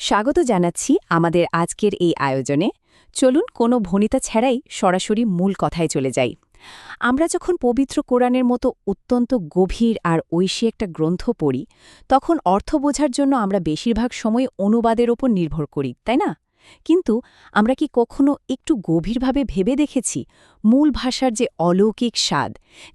স্বাগত জানাচ্ছি আমাদের আজকের এই আয়োজনে। চলুন কোনো ভনিতা ছাড়াই সরাসরি মূল কথায় চলে যাই। আমরা যখন পবিত্র কোরআনের মতো অত্যন্ত গভীর আর ঐশী একটা গ্রন্থ পড়ি, তখন অর্থ বোঝার জন্য আমরা বেশিরভাগ সময় অনুবাদের ওপর নির্ভর করি, তাই না? কিন্তু আমরা কি কখনো একটু গভীরভাবে ভেবে দেখেছি মূল ভাষার যে অলৌকিক স্বাদ,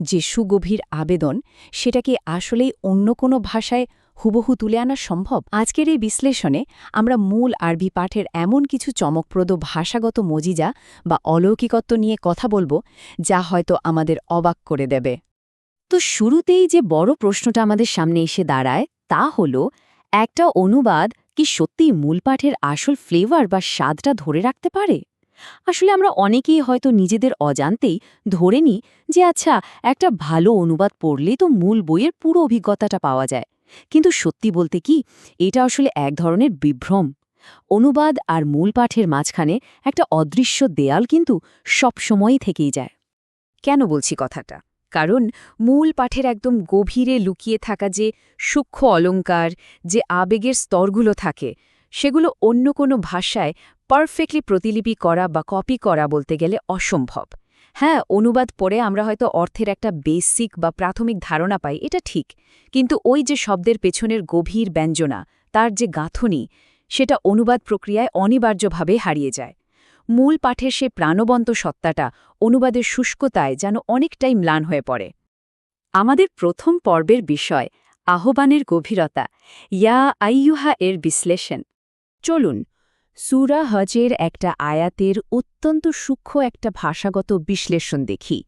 যে সুগভীর আবেদন, সেটা কি আসলেই অন্য কোনো ভাষায় হুবহু তুলে আনা সম্ভব? আজকের এই বিশ্লেষণে আমরা মূল আরবি পাঠের এমন কিছু চমকপ্রদ ভাষাগত মজিজা বা অলৌকিকত্ব নিয়ে কথা বলবো, যা হয়তো আমাদের অবাক করে দেবে। তো শুরুতেই যে বড় প্রশ্নটা আমাদের সামনে এসে দাঁড়ায় তা হলো, একটা অনুবাদ কি সত্যিই মূল পাঠের আসল ফ্লেভার বা স্বাদটা ধরে রাখতে পারে? আসলে আমরা অনেকেই হয়তো নিজেদের অজান্তেই ধরে নিই যে আচ্ছা, একটা ভালো অনুবাদ পড়লেই তো মূল বইয়ের পুরো অভিজ্ঞতাটা পাওয়া যায়। কিন্তু সত্যি বলতে কি, এটা আসলে এক ধরনের বিভ্রম। অনুবাদ আর মূল পাঠের মাঝখানে একটা অদৃশ্য দেয়াল কিন্তু সবসময়ই থেকেই যায়। কেন বলছি কথাটা? কারণ মূল পাঠের একদম গভীরে লুকিয়ে থাকা যে সূক্ষ্ম অলংকার, যে আবেগের স্তরগুলো থাকে, সেগুলো অন্য কোনো ভাষায় পারফেক্টলি প্রতিলিপি করা বা কপি করা বলতে গেলে অসম্ভব। হ্যাঁ, অনুবাদ পড়ে আমরা হয়তো অর্থের একটা বেসিক বা প্রাথমিক ধারণা পাই, এটা ঠিক। কিন্তু ওই যে শব্দের পেছনের গভীর ব্যঞ্জনা, তার যে গাঁথনি, সেটা অনুবাদ প্রক্রিয়ায় অনিবার্যভাবে হারিয়ে যায়। মূল পাঠের সে প্রাণবন্ত সত্তাটা অনুবাদের শুষ্কতায় যেন অনেকটাই ম্লান হয়ে পড়ে। আমাদের প্রথম পর্বের বিষয় আহ্বানের গভীরতা, ইয়া আইয়ুহা এর বিশ্লেষণ। চলুন সূরা হজের একটা আয়াতের অত্যন্ত সূক্ষ্ম একটা ভাষাগত বিশ্লেষণ দেখি।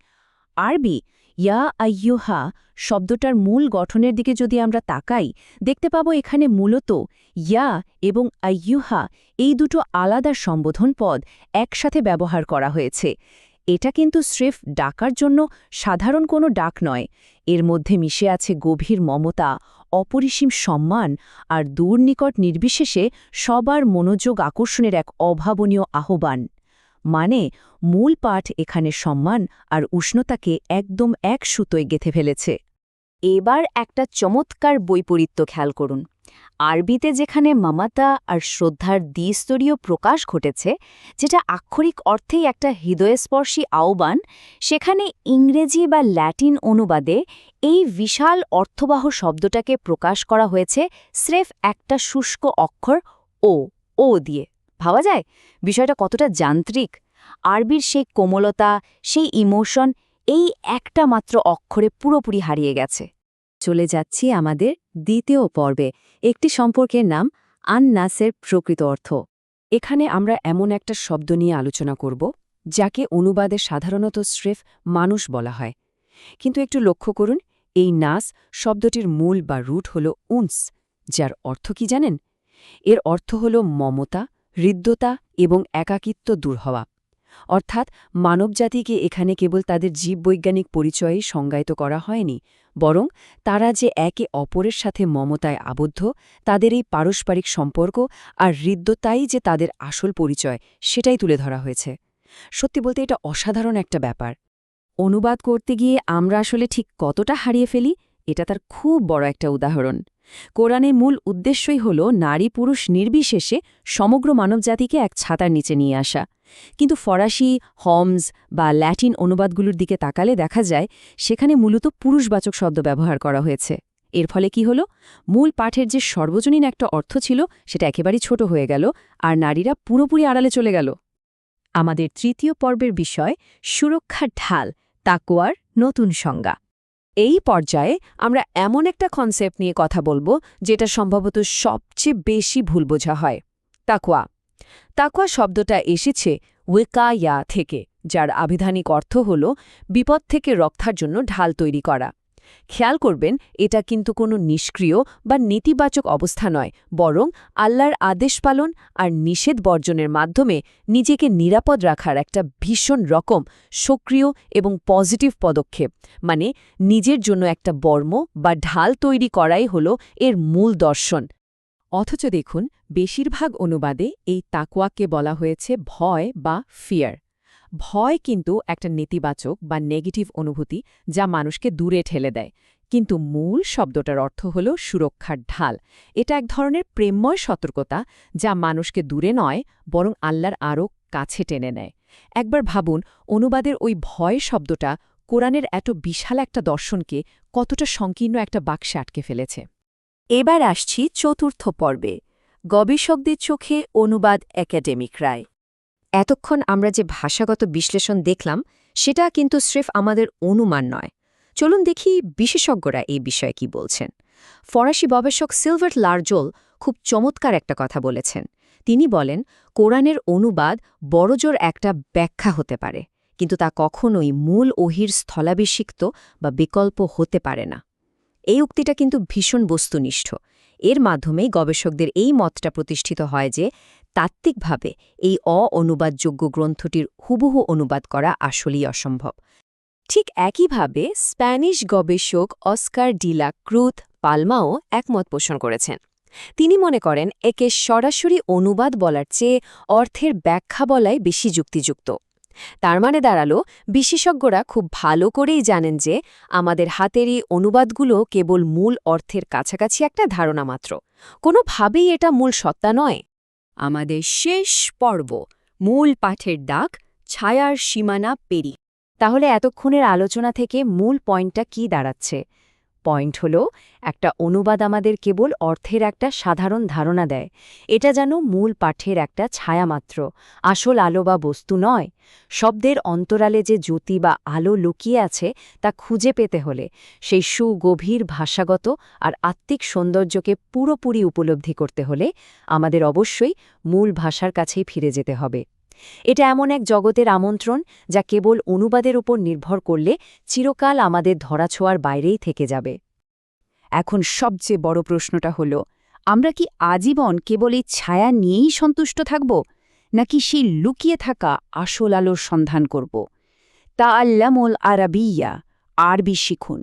আরবি ইয়া আইয়ুহা শব্দটার মূল গঠনের দিকে যদি আমরা তাকাই, দেখতে পাবো এখানে মূলত ইয়া এবং আইয়ুহা এই দুটো আলাদা সম্বোধন পদ একসাথে ব্যবহার করা হয়েছে। এটা কিন্তু স্রেফ ডাকার জন্য সাধারণ কোনো ডাক নয়। এর মধ্যে মিশে আছে গভীর মমতা, অপরিসীম সম্মান আর দূর নিকট নির্বিশেষে সবার মনোযোগ আকর্ষণের এক অভাবনীয় আহ্বান। মানে মূল পাঠ এখানে সম্মান আর উষ্ণতাকে একদম এক সুতোয় গেঁথে ফেলেছে। এবার একটা চমৎকার বৈপরীত্য খেয়াল করুন। আরবিতে যেখানে মমতা আর শ্রদ্ধার দ্বিস্তরীয় প্রকাশ ঘটেছে, যেটা আক্ষরিক অর্থেই একটা হৃদয়স্পর্শী আহ্বান, সেখানে ইংরেজি বা ল্যাটিন অনুবাদে এই বিশাল অর্থবহ শব্দটাকে প্রকাশ করা হয়েছে স্রেফ একটা শুষ্ক অক্ষর ও ও দিয়ে। ভাবা যায় বিষয়টা কতটা যান্ত্রিক? আরবির সেই কোমলতা, সেই ইমোশন এই একটা মাত্র অক্ষরে পুরোপুরি হারিয়ে গেছে। চলে যাচ্ছি আমাদের দ্বিতীয় পর্বে, একটি সম্পর্কের নাম আন-নাসের প্রকৃত অর্থ। এখানে আমরা এমন একটা শব্দ নিয়ে আলোচনা করব যাকে অনুবাদে সাধারণত স্রেফ মানুষ বলা হয়। কিন্তু একটু লক্ষ্য করুন, এই নাস শব্দটির মূল বা রুট হল উনস, যার অর্থ কি জানেন? এর অর্থ হল মমতা, হৃদ্যতা এবং একাকিত্ব দূর হওয়া। অর্থাৎ মানবজাতিকে এখানে কেবল তাদের জীববৈজ্ঞানিক পরিচয়েই সংজ্ঞায়িত করা হয়নি, বরং তারা যে একে অপরের সাথে মমতায় আবদ্ধ, তাদের এই পারস্পরিক সম্পর্ক আর হৃদ্যতাই যে তাদের আসল পরিচয়, সেটাই তুলে ধরা হয়েছে। সত্যি বলতে এটা অসাধারণ একটা ব্যাপার। অনুবাদ করতে গিয়ে আমরা আসলে ঠিক কতটা হারিয়ে ফেলি, এটা তার খুব বড় একটা উদাহরণ। কোরআনের মূল উদ্দেশ্যই হল নারী পুরুষ নির্বিশেষে সমগ্র মানবজাতিকে এক ছাতার নিচে নিয়ে আসা। কিন্তু ফরাসি, হমস বা ল্যাটিন অনুবাদগুলোর দিকে তাকালে দেখা যায় সেখানে মূলত পুরুষবাচক শব্দ ব্যবহার করা হয়েছে। এর ফলে কি হল? মূল পাঠের যে সর্বজনীন একটা অর্থ ছিল সেটা একেবারেই ছোট হয়ে গেল, আর নারীরা পুরোপুরি আড়ালে চলে গেল। আমাদের তৃতীয় পর্বের বিষয় সুরক্ষার ঢাল, তাকওয়ার নতুন সংজ্ঞা। এই পর্যায়ে আমরা এমন একটা কনসেপ্ট নিয়ে কথা বলবো যেটা সম্ভবত সবচেয়ে বেশি ভুল বোঝা হয়, তাকওয়া। তাকওয়া শব্দটা এসেছে ওয়েকায়া থেকে, যার আবিধানিক অর্থ হল বিপদ থেকে রক্ষার জন্য ঢাল তৈরি করা। খেয়াল করবেন, এটা কিন্তু কোনো নিষ্ক্রিয় বা নেতিবাচক অবস্থা নয়, বরং আল্লাহর আদেশ পালন আর নিষেধ বর্জনের মাধ্যমে নিজেকে নিরাপদ রাখার একটা ভীষণ রকম সক্রিয় এবং পজিটিভ পদক্ষেপ। মানে নিজের জন্য একটা বর্ম বা ঢাল তৈরি করাই হল এর মূল দর্শন। অথচ দেখুন, বেশিরভাগ অনুবাদে এই তাকওয়াকে বলা হয়েছে ভয় বা ফিয়ার। ভয় কিন্তু একটা নেতিবাচক বা নেগেটিভ অনুভূতি, যা মানুষকে দূরে ঠেলে দেয়। কিন্তু মূল শব্দটার অর্থ হল সুরক্ষার ঢাল। এটা এক ধরনের প্রেমময় সতর্কতা, যা মানুষকে দূরে নয় বরং আল্লাহর আরও কাছে টেনে নেয়। একবার ভাবুন, অনুবাদের ওই ভয় শব্দটা কোরআনের এত বিশাল একটা দর্শনকে কতটা সংকীর্ণ একটা বাক্সে আটকে ফেলেছে। এবার আসছি চতুর্থ পর্বে, গবেষকদের চোখে অনুবাদ একাডেমিক রায়। এতক্ষণ আমরা যে ভাষাগত বিশ্লেষণ দেখলাম, সেটা কিন্তু স্রেফ আমাদের অনুমান নয়। চলুন দেখি বিশেষজ্ঞরা এই বিষয়ে কি বলছেন। ফরাসি গবেষক সিলভার্ট লারজোল খুব চমৎকার একটা কথা বলেছেন। তিনি বলেন, কোরআনের অনুবাদ বড়জোর একটা ব্যাখ্যা হতে পারে, কিন্তু তা কখনোই মূল ওহির স্থলাভিষিক্ত বা বিকল্প হতে পারে না। এই উক্তিটা কিন্তু ভীষণ বস্তুনিষ্ঠ। এর মাধ্যমেই গবেষকদের এই মতটা প্রতিষ্ঠিত হয় যে তাত্ত্বিকভাবে এই অনুবাদযোগ্য গ্রন্থটির হুবহু অনুবাদ করা আসলেই অসম্ভব। ঠিক একইভাবে স্প্যানিশ গবেষক অস্কার ডিলা ক্রুথ পালমাও একমত পোষণ করেছেন। তিনি মনে করেন একে সরাসরি অনুবাদ বলার চেয়ে অর্থের ব্যাখ্যা বলাই বেশি যুক্তিযুক্ত। তার মানে দাঁড়ালো, বিশেষজ্ঞরা খুব ভালো করেই জানেন যে আমাদের হাতের এই অনুবাদগুলো কেবল মূল অর্থের কাছাকাছি একটা ধারণা মাত্র, কোনোভাবেই এটা মূল সত্তা নয়। আমাদের শেষ পর্ব, মূল পাঠের দাগ, ছায়ার সীমানা পেরি। তাহলে এতক্ষণের আলোচনা থেকে মূল পয়েন্টটা কি দাঁড়াচ্ছে? পয়েন্ট হলো, একটা অনুবাদ আমাদের কেবল অর্থের একটা সাধারণ ধারণা দেয়। এটা যেন মূল পাঠের একটা ছায়া মাত্র, আসল আলো বা বস্তু নয়। শব্দের অন্তরালে যে জ্যোতি বা আলো লুকিয়ে আছে তা খুঁজে পেতে হলে সেই সুগভীর ভাষাগত আর আত্মিক সৌন্দর্যকে পুরোপুরি উপলব্ধি করতে হলে আমাদের অবশ্যই মূল ভাষার কাছেই ফিরে যেতে হবে। এটা এমন এক জগতের আমন্ত্রণ যা কেবল অনুবাদের উপর নির্ভর করলে চিরকাল আমাদের ধরাছোঁয়ার বাইরেই থেকে যাবে। এখন সবচেয়ে বড় প্রশ্নটা হল, আমরা কি আজীবন কেবল এই ছায়া নিয়েই সন্তুষ্ট থাকব, নাকি সেই লুকিয়ে থাকা আসল আলোর সন্ধান করব? তাআল্লামুল আরাবিয়্যা, আরবি শিখুন।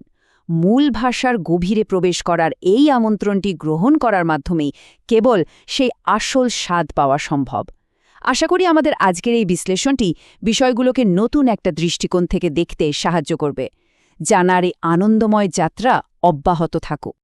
মূল ভাষার গভীরে প্রবেশ করার এই আমন্ত্রণটি গ্রহণ করার মাধ্যমেই কেবল সেই আসল স্বাদ পাওয়া সম্ভব। আশা করি আমাদের আজকের এই বিশ্লেষণটি বিষয়গুলোকে নতুন একটা দৃষ্টিকোণ থেকে দেখতে সাহায্য করবে। জানার এই আনন্দময় যাত্রা অব্যাহত থাকুক।